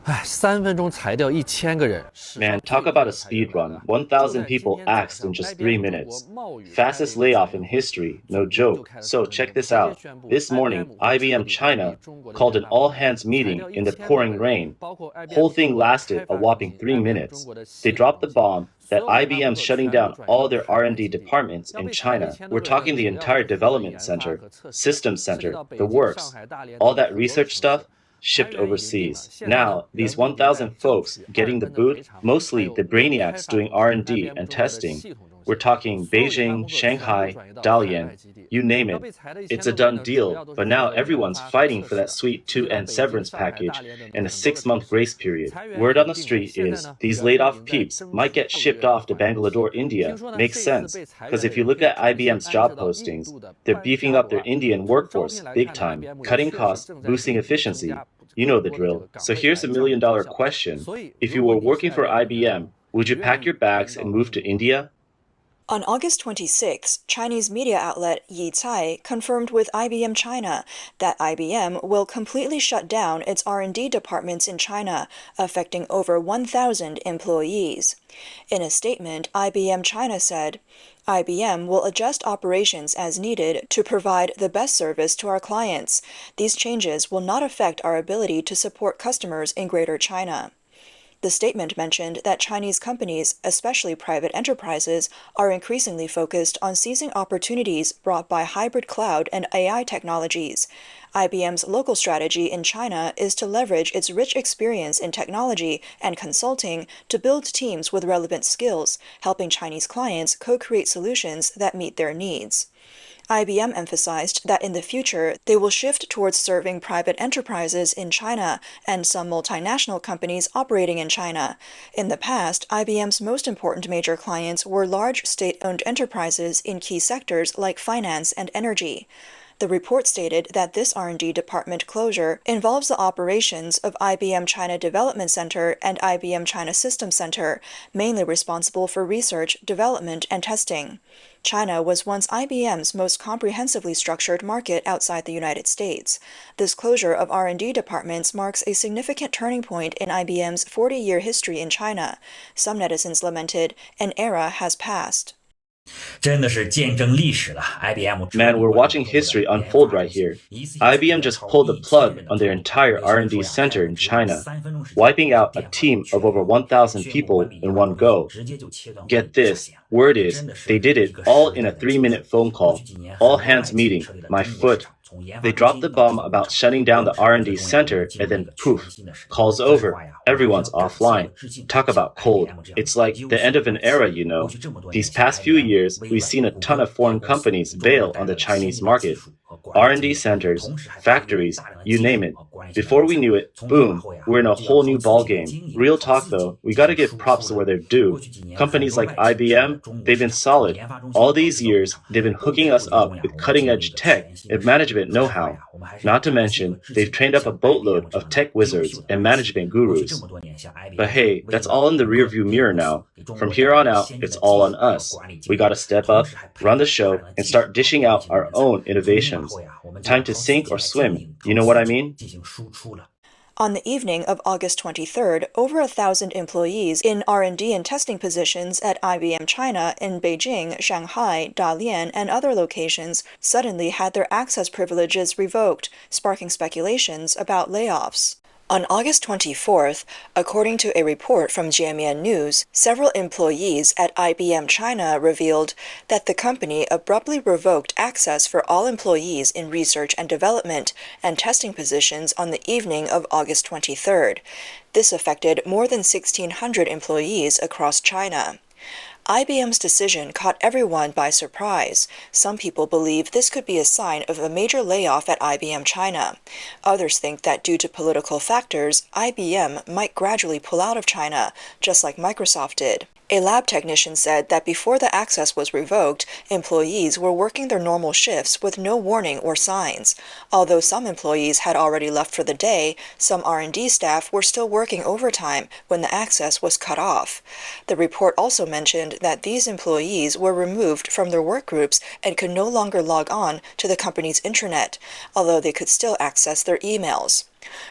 Man, talk about a speed run. 1,000 people axed in just 3 minutes. Fastest layoff in history, no joke. So check this out. This morning, IBM China called an all-hands meeting in the pouring rain. Whole thing lasted a whopping 3 minutes. They dropped the bomb that IBM's shutting down all their R&D departments in China. We're talking the entire development center, systems center, the works, all that research stuff shipped overseas. Now, these 1,000 folks getting the boot, mostly the brainiacs doing R&D and testing. We're talking Beijing, Shanghai, Dalian, you name it. It's a done deal, but now everyone's fighting for that sweet 2N severance package and a 6-month grace period. Word on the street is these laid-off peeps might get shipped off to Bangalore, India. Makes sense, because if you look at IBM's job postings, they're beefing up their Indian workforce big time, cutting costs, boosting efficiency. You know the drill. So here's a million-dollar question. If you were working for IBM, would you pack your bags and move to India? On August 26, Chinese media outlet Yi Cai confirmed with IBM China that IBM will completely shut down its R&D departments in China, affecting over 1,000 employees. In a statement, IBM China said, IBM will adjust operations as needed to provide the best service to our clients. These changes will not affect our ability to support customers in Greater China. The statement mentioned that Chinese companies, especially private enterprises, are increasingly focused on seizing opportunities brought by hybrid cloud and AI technologies. IBM's local strategy in China is to leverage its rich experience in technology and consulting to build teams with relevant skills, helping Chinese clients co-create solutions that meet their needs. IBM emphasized that in the future, they will shift towards serving private enterprises in China and some multinational companies operating in China. In the past, IBM's most important major clients were large state-owned enterprises in key sectors like finance and energy. The report stated that this R&D department closure involves the operations of IBM China Development Center and IBM China Systems Center, mainly responsible for research, development, and testing. China was once IBM's most comprehensively structured market outside the United States. This closure of R&D departments marks a significant turning point in IBM's 40-year history in China. Some netizens lamented, an era has passed. Man, we're watching history unfold right here. IBM just pulled the plug on their entire R&D center in China, wiping out a team of over 1,000 people in one go. Get this, word is, they did it all in a 3-minute phone call, all hands meeting, my foot. They dropped the bomb about shutting down the R&D center and then poof, call's over, everyone's offline. Talk about cold. It's like the end of an era, you know. These past few years, we've seen a ton of foreign companies bail on the Chinese market. R&D centers, factories, you name it. Before we knew it, boom, we're in a whole new ballgame. Real talk though, we gotta give props where they're due. Companies like IBM, they've been solid. All these years, they've been hooking us up with cutting-edge tech and management know-how. Not to mention, they've trained up a boatload of tech wizards and management gurus. But hey, that's all in the rearview mirror now. From here on out, it's all on us. We gotta step up, run the show, and start dishing out our own innovations. Time to sink or swim, you know what I mean? On the evening of August 23rd, over 1,000 employees in R&D and testing positions at IBM China in Beijing, Shanghai, Dalian, and other locations suddenly had their access privileges revoked, sparking speculations about layoffs. On August 24th, according to a report from Jiemian News, several employees at IBM China revealed that the company abruptly revoked access for all employees in research and development and testing positions on the evening of August 23rd. This affected more than 1,600 employees across China. IBM's decision caught everyone by surprise. Some people believe this could be a sign of a major layoff at IBM China. Others think that due to political factors, IBM might gradually pull out of China, just like Microsoft did. A lab technician said that before the access was revoked, employees were working their normal shifts with no warning or signs. Although some employees had already left for the day, some R&D staff were still working overtime when the access was cut off. The report also mentioned that these employees were removed from their work groups and could no longer log on to the company's intranet, although they could still access their emails.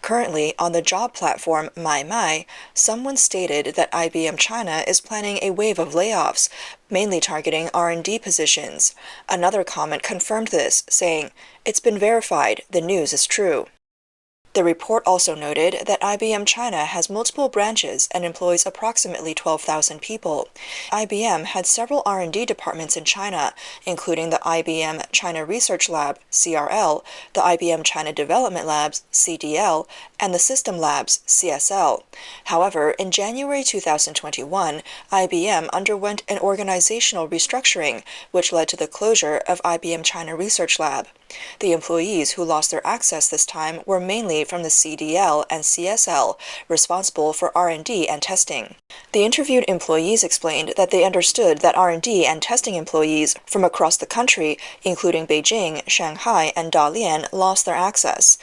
Currently, on the job platform MyMy, someone stated that IBM China is planning a wave of layoffs, mainly targeting R&D positions. Another comment confirmed this, saying, "It's been verified, the news is true." The report also noted that IBM China has multiple branches and employs approximately 12,000 people. IBM had several R&D departments in China, including the IBM China Research Lab, CRL, the IBM China Development Labs, CDL, and the System Labs, CSL. However, in January 2021, IBM underwent an organizational restructuring, which led to the closure of IBM China Research Lab. The employees who lost their access this time were mainly from the CDL and CSL, responsible for R&D and testing. The interviewed employees explained that they understood that R&D and testing employees from across the country, including Beijing, Shanghai, and Dalian, lost their access.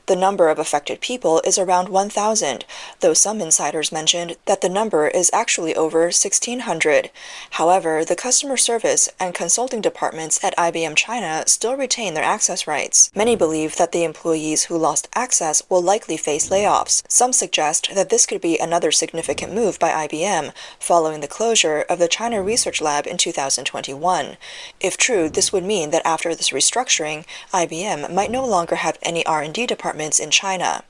The number of affected people is around 1,000, though some insiders mentioned that the number is actually over 1,600. However, the customer service and consulting departments at IBM China still retain their access rights. Many believe that the employees who lost access will likely face layoffs. Some suggest that this could be another significant move by IBM, following the closure of the China Research Lab in 2021. If true, this would mean that after this restructuring, IBM might no longer have any R&D departments in China.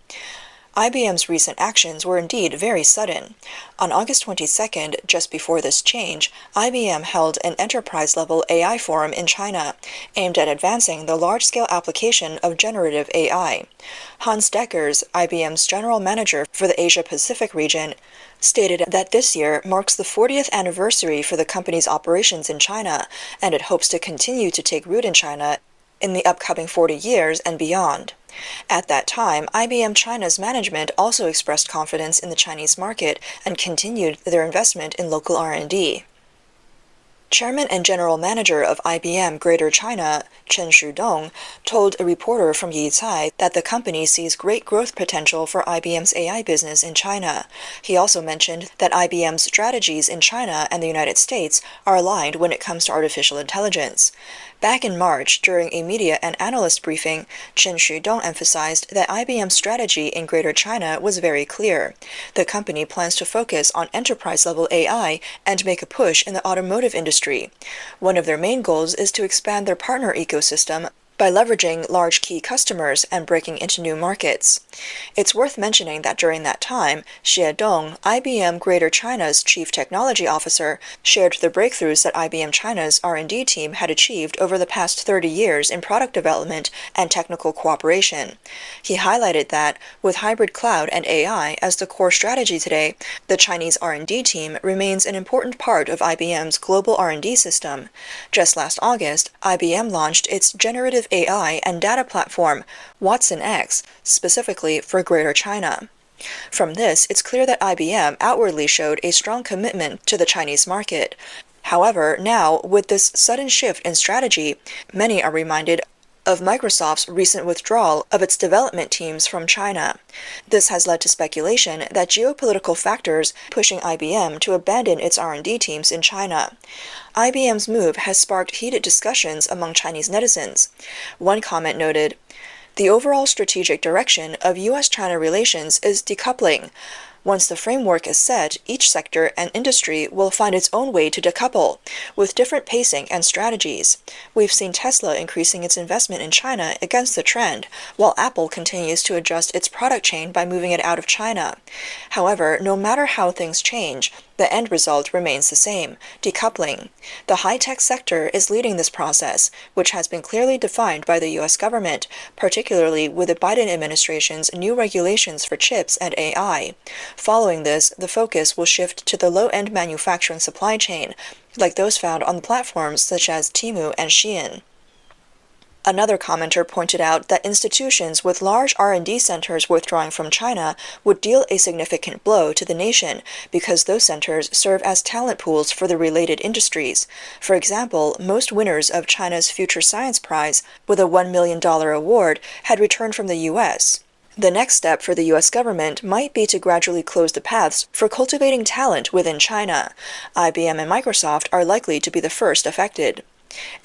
IBM's recent actions were indeed very sudden. On August 22nd, just before this change, IBM held an enterprise-level AI forum in China, aimed at advancing the large-scale application of generative AI. Hans Deckers, IBM's general manager for the Asia-Pacific region, stated that this year marks the 40th anniversary for the company's operations in China, and it hopes to continue to take root in China in the upcoming 40 years and beyond. At that time, IBM China's management also expressed confidence in the Chinese market and continued their investment in local R&D. Chairman and General Manager of IBM Greater China, Chen Shudong, told a reporter from Yicai that the company sees great growth potential for IBM's AI business in China. He also mentioned that IBM's strategies in China and the United States are aligned when it comes to artificial intelligence. Back in March, during a media and analyst briefing, Chen Shudong emphasized that IBM's strategy in Greater China was very clear. The company plans to focus on enterprise-level AI and make a push in the automotive industry. One of their main goals is to expand their partner ecosystem by leveraging large key customers and breaking into new markets. It's worth mentioning that during that time, Xie Dong, IBM Greater China's chief technology officer, shared the breakthroughs that IBM China's R&D team had achieved over the past 30 years in product development and technical cooperation. He highlighted that, with hybrid cloud and AI as the core strategy today, the Chinese R&D team remains an important part of IBM's global R&D system. Just last August, IBM launched its generative AI and data platform, Watson X, specifically for Greater China. From this, it's clear that IBM outwardly showed a strong commitment to the Chinese market. However, now, with this sudden shift in strategy, many are reminded of Microsoft's recent withdrawal of its development teams from China. This has led to speculation that geopolitical factors pushing IBM to abandon its R&D teams in China. IBM's move has sparked heated discussions among Chinese netizens. One comment noted, "The overall strategic direction of U.S.-China relations is decoupling. Once the framework is set, each sector and industry will find its own way to decouple, with different pacing and strategies. We've seen Tesla increasing its investment in China against the trend, while Apple continues to adjust its product chain by moving it out of China. However, no matter how things change, the end result remains the same, decoupling. The high-tech sector is leading this process, which has been clearly defined by the U.S. government, particularly with the Biden administration's new regulations for chips and AI. Following this, the focus will shift to the low-end manufacturing supply chain, like those found on the platforms such as Temu and Shein." Another commenter pointed out that institutions with large R&D centers withdrawing from China would deal a significant blow to the nation because those centers serve as talent pools for the related industries. For example, most winners of China's Future Science Prize, with a $1 million award, had returned from the U.S. The next step for the U.S. government might be to gradually close the paths for cultivating talent within China. IBM and Microsoft are likely to be the first affected.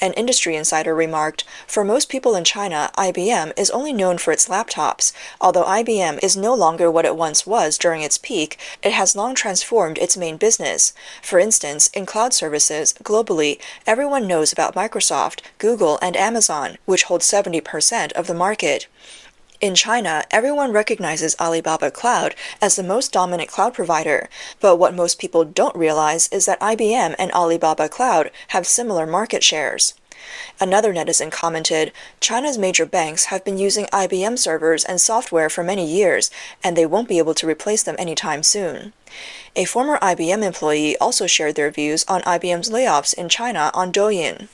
An industry insider remarked, "For most people in China, IBM is only known for its laptops. Although IBM is no longer what it once was during its peak, it has long transformed its main business. For instance, in cloud services, globally, everyone knows about Microsoft, Google, and Amazon, which hold 70% of the market. In China, everyone recognizes Alibaba Cloud as the most dominant cloud provider, but what most people don't realize is that IBM and Alibaba Cloud have similar market shares." Another netizen commented, "China's major banks have been using IBM servers and software for many years, and they won't be able to replace them anytime soon." A former IBM employee also shared their views on IBM's layoffs in China on Douyin.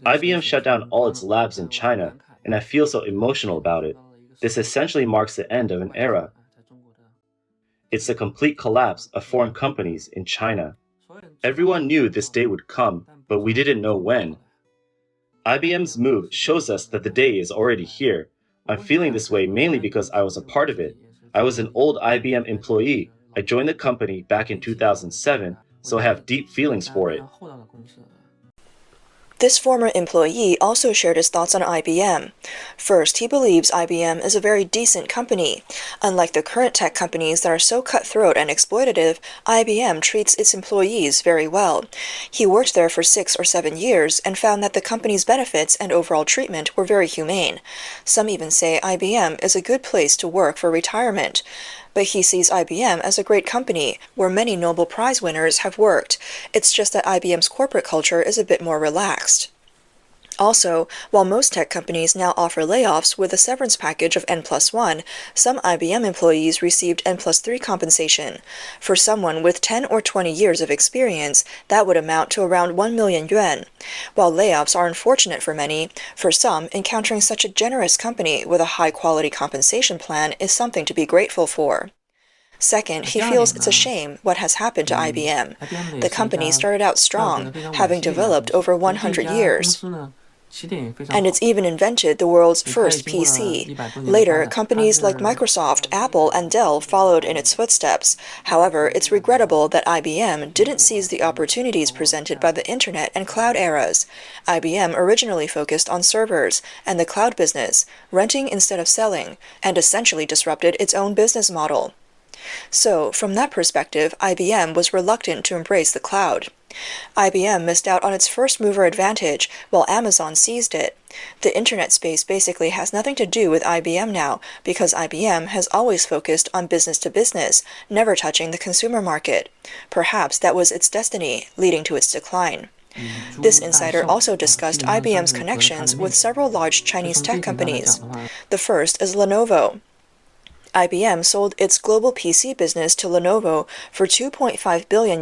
IBM shut down all its labs in China, and I feel so emotional about it. This essentially marks the end of an era. It's the complete collapse of foreign companies in China. Everyone knew this day would come, but we didn't know when. IBM's move shows us that the day is already here. I'm feeling this way mainly because I was a part of it. I was an old IBM employee. I joined the company back in 2007, so I have deep feelings for it. This former employee also shared his thoughts on IBM. First, he believes IBM is a very decent company. Unlike the current tech companies that are so cutthroat and exploitative, IBM treats its employees very well. He worked there for 6 or 7 years and found that the company's benefits and overall treatment were very humane. Some even say IBM is a good place to work for retirement. But he sees IBM as a great company, where many Nobel Prize winners have worked. It's just that IBM's corporate culture is a bit more relaxed. Also, while most tech companies now offer layoffs with a severance package of N+1, some IBM employees received N+3 compensation. For someone with 10 or 20 years of experience, that would amount to around 1 million yuan. While layoffs are unfortunate for many, for some, encountering such a generous company with a high-quality compensation plan is something to be grateful for. Second, he feels it's a shame what has happened to IBM. The company started out strong, having developed over 100 years. And it's even invented the world's first PC. Later, companies like Microsoft, Apple, and Dell followed in its footsteps. However, it's regrettable that IBM didn't seize the opportunities presented by the internet and cloud eras. IBM originally focused on servers and the cloud business, renting instead of selling, and essentially disrupted its own business model. So, from that perspective, IBM was reluctant to embrace the cloud. IBM missed out on its first-mover advantage, while Amazon seized it. The internet space basically has nothing to do with IBM now, because IBM has always focused on business-to-business, never touching the consumer market. Perhaps that was its destiny, leading to its decline. This insider also discussed IBM's connections with several large Chinese tech companies. The first is Lenovo. IBM sold its global PC business to Lenovo for $2.5 billion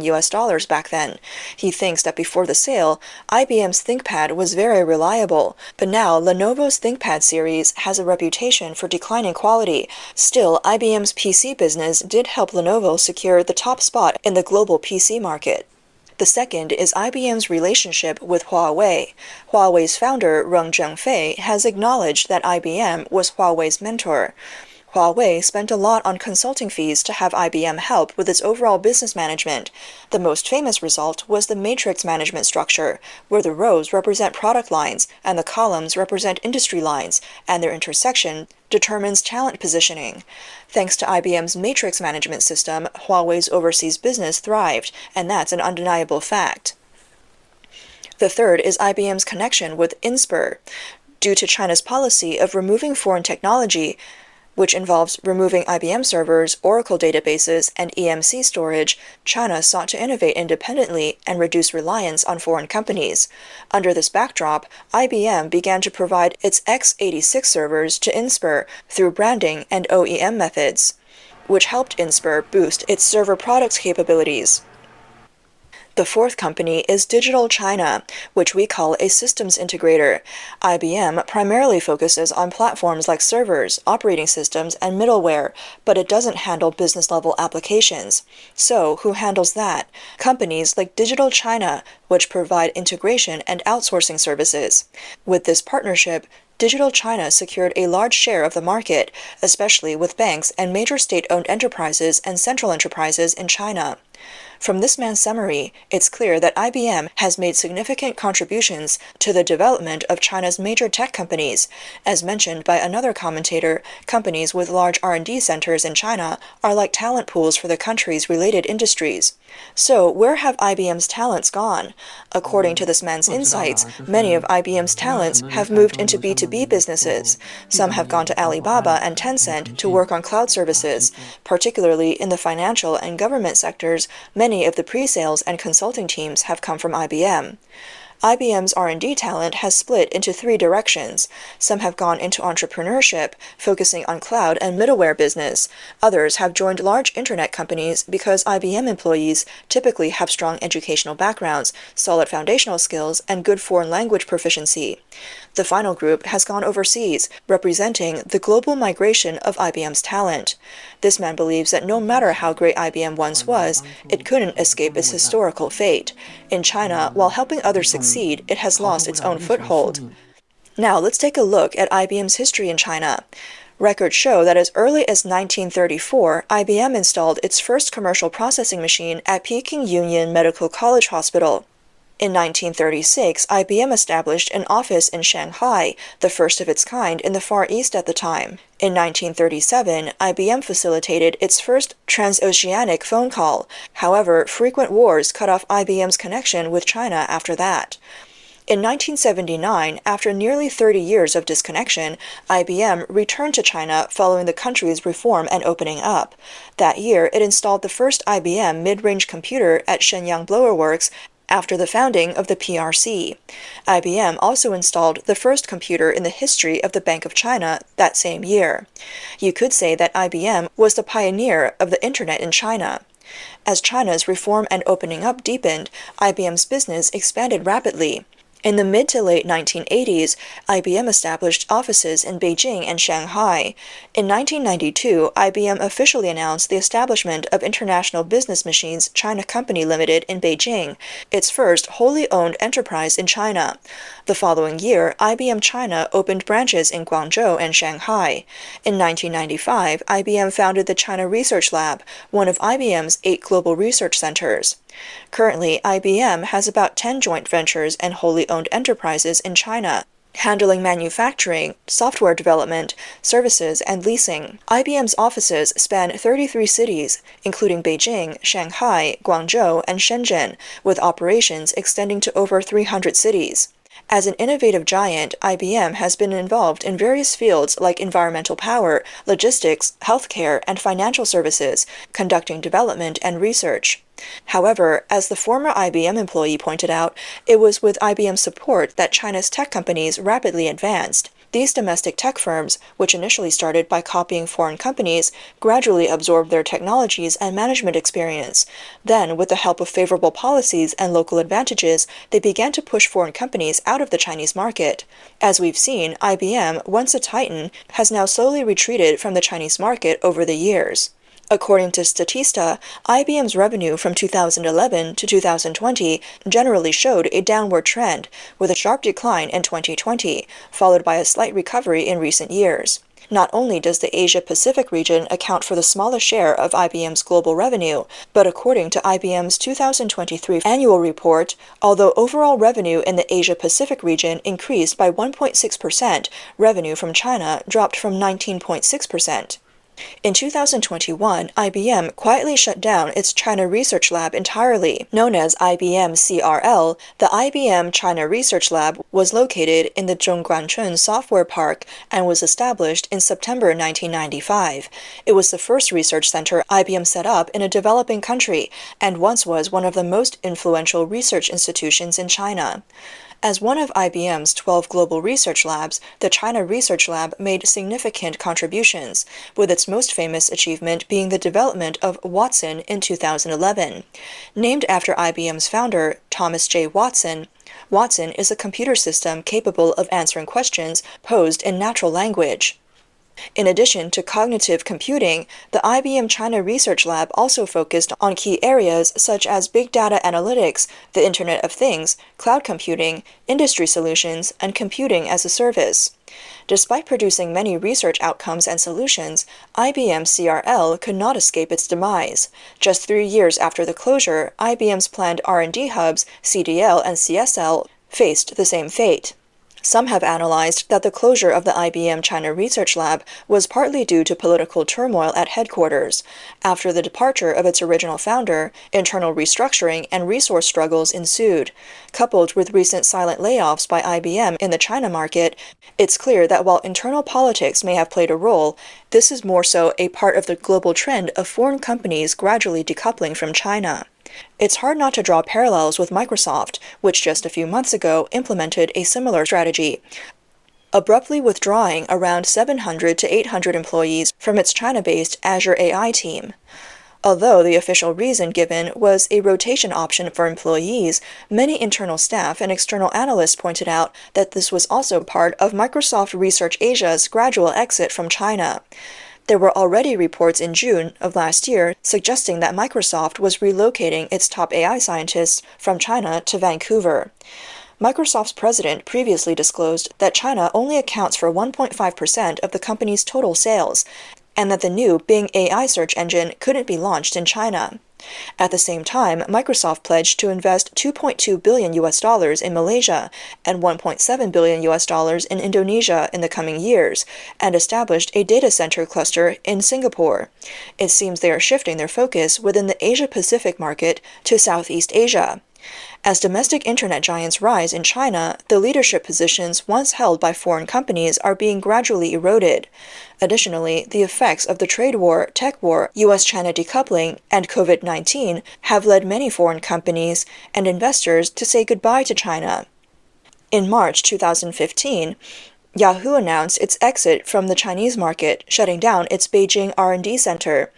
back then. He thinks that before the sale, IBM's ThinkPad was very reliable, but now Lenovo's ThinkPad series has a reputation for declining quality. Still, IBM's PC business did help Lenovo secure the top spot in the global PC market. The second is IBM's relationship with Huawei. Huawei's founder, Reng Zhengfei, has acknowledged that IBM was Huawei's mentor. Huawei spent a lot on consulting fees to have IBM help with its overall business management. The most famous result was the matrix management structure, where the rows represent product lines and the columns represent industry lines, and their intersection determines talent positioning. Thanks to IBM's matrix management system, Huawei's overseas business thrived, and that's an undeniable fact. The third is IBM's connection with Inspur. Due to China's policy of removing foreign technology, which involves removing IBM servers, Oracle databases, and EMC storage, China sought to innovate independently and reduce reliance on foreign companies. Under this backdrop, IBM began to provide its x86 servers to Inspur through branding and OEM methods, which helped Inspur boost its server products capabilities. The fourth company is Digital China, which we call a systems integrator. IBM primarily focuses on platforms like servers, operating systems, and middleware, but it doesn't handle business-level applications. So, who handles that? Companies like Digital China, which provide integration and outsourcing services. With this partnership, Digital China secured a large share of the market, especially with banks and major state-owned enterprises and central enterprises in China. From this man's summary, it's clear that IBM has made significant contributions to the development of China's major tech companies. As mentioned by another commentator, companies with large R&D centers in China are like talent pools for the country's related industries. So, where have IBM's talents gone? According to this man's insights, many of IBM's talents have moved into B2B businesses. Some have gone to Alibaba and Tencent to work on cloud services. Particularly in the financial and government sectors, many of the pre-sales and consulting teams have come from IBM. IBM's R&D talent has split into three directions. Some have gone into entrepreneurship, focusing on cloud and middleware business. Others have joined large internet companies because IBM employees typically have strong educational backgrounds, solid foundational skills, and good foreign language proficiency. The final group has gone overseas, representing the global migration of IBM's talent. This man believes that no matter how great IBM once was, it couldn't escape its historical fate. In China, while helping others succeed, it has lost its own foothold. Now, let's take a look at IBM's history in China. Records show that as early as 1934, IBM installed its first commercial processing machine at Peking Union Medical College Hospital. In 1936, IBM established an office in Shanghai, the first of its kind in the Far East at the time. In 1937, IBM facilitated its first transoceanic phone call. However, frequent wars cut off IBM's connection with China after that. In 1979, after nearly 30 years of disconnection, IBM returned to China following the country's reform and opening up. That year, it installed the first IBM mid-range computer at Shenyang Blower Works after the founding of the PRC. IBM also installed the first computer in the history of the Bank of China that same year. You could say that IBM was the pioneer of the Internet in China. As China's reform and opening up deepened, IBM's business expanded rapidly. In the mid to late 1980s, IBM established offices in Beijing and Shanghai. In 1992, IBM officially announced the establishment of International Business Machines China Company Limited in Beijing, its first wholly owned enterprise in China. The following year, IBM China opened branches in Guangzhou and Shanghai. In 1995, IBM founded the China Research Lab, one of IBM's 8 global research centers. Currently, IBM has about 10 joint ventures and wholly owned enterprises in China, handling manufacturing, software development, services, and leasing. IBM's offices span 33 cities, including Beijing, Shanghai, Guangzhou, and Shenzhen, with operations extending to over 300 cities. As an innovative giant, IBM has been involved in various fields like environmental power, logistics, healthcare, and financial services, conducting development and research. However, as the former IBM employee pointed out, it was with IBM's support that China's tech companies rapidly advanced. These domestic tech firms, which initially started by copying foreign companies, gradually absorbed their technologies and management experience. Then, with the help of favorable policies and local advantages, they began to push foreign companies out of the Chinese market. As we've seen, IBM, once a titan, has now slowly retreated from the Chinese market over the years. According to Statista, IBM's revenue from 2011 to 2020 generally showed a downward trend, with a sharp decline in 2020, followed by a slight recovery in recent years. Not only does the Asia-Pacific region account for the smallest share of IBM's global revenue, but according to IBM's 2023 annual report, although overall revenue in the Asia-Pacific region increased by 1.6%, revenue from China dropped from 19.6%. In 2021, IBM quietly shut down its China Research Lab entirely. Known as IBM CRL, the IBM China Research Lab was located in the Zhongguancun Software Park and was established in September 1995. It was the first research center IBM set up in a developing country and once was one of the most influential research institutions in China. As one of IBM's 12 global research labs, the China Research Lab made significant contributions, with its most famous achievement being the development of Watson in 2011. Named after IBM's founder, Thomas J. Watson, Watson is a computer system capable of answering questions posed in natural language. In addition to cognitive computing, the IBM China Research Lab also focused on key areas such as big data analytics, the Internet of Things, cloud computing, industry solutions, and computing as a service. Despite producing many research outcomes and solutions, IBM CRL could not escape its demise. Just 3 years after the closure, IBM's planned R&D hubs, CDL and CSL, faced the same fate. Some have analyzed that the closure of the IBM China Research Lab was partly due to political turmoil at headquarters. After the departure of its original founder, internal restructuring and resource struggles ensued. Coupled with recent silent layoffs by IBM in the China market, it's clear that while internal politics may have played a role, this is more so a part of the global trend of foreign companies gradually decoupling from China. It's hard not to draw parallels with Microsoft, which just a few months ago implemented a similar strategy, abruptly withdrawing around 700 to 800 employees from its China-based Azure AI team. Although the official reason given was a rotation option for employees, many internal staff and external analysts pointed out that this was also part of Microsoft Research Asia's gradual exit from China. There were already reports in June of last year suggesting that Microsoft was relocating its top AI scientists from China to Vancouver. Microsoft's president previously disclosed that China only accounts for 1.5% of the company's total sales, and that the new Bing AI search engine couldn't be launched in China. At the same time, Microsoft pledged to invest $2.2 billion in Malaysia and $1.7 billion in Indonesia in the coming years, and established a data center cluster in Singapore. It seems they are shifting their focus within the Asia-Pacific market to Southeast Asia. As domestic internet giants rise in China, the leadership positions once held by foreign companies are being gradually eroded. Additionally, the effects of the trade war, tech war, US-China decoupling, and COVID-19 have led many foreign companies and investors to say goodbye to China. In March 2015, Yahoo announced its exit from the Chinese market, shutting down its Beijing R&D center.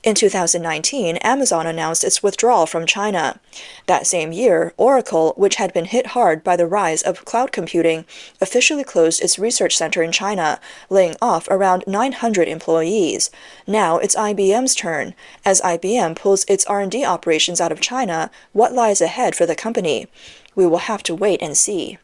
In 2019, Amazon announced its withdrawal from China. That same year, Oracle, which had been hit hard by the rise of cloud computing, officially closed its research center in China, laying off around 900 employees. Now it's IBM's turn. As IBM pulls its R&D operations out of China, what lies ahead for the company? We will have to wait and see.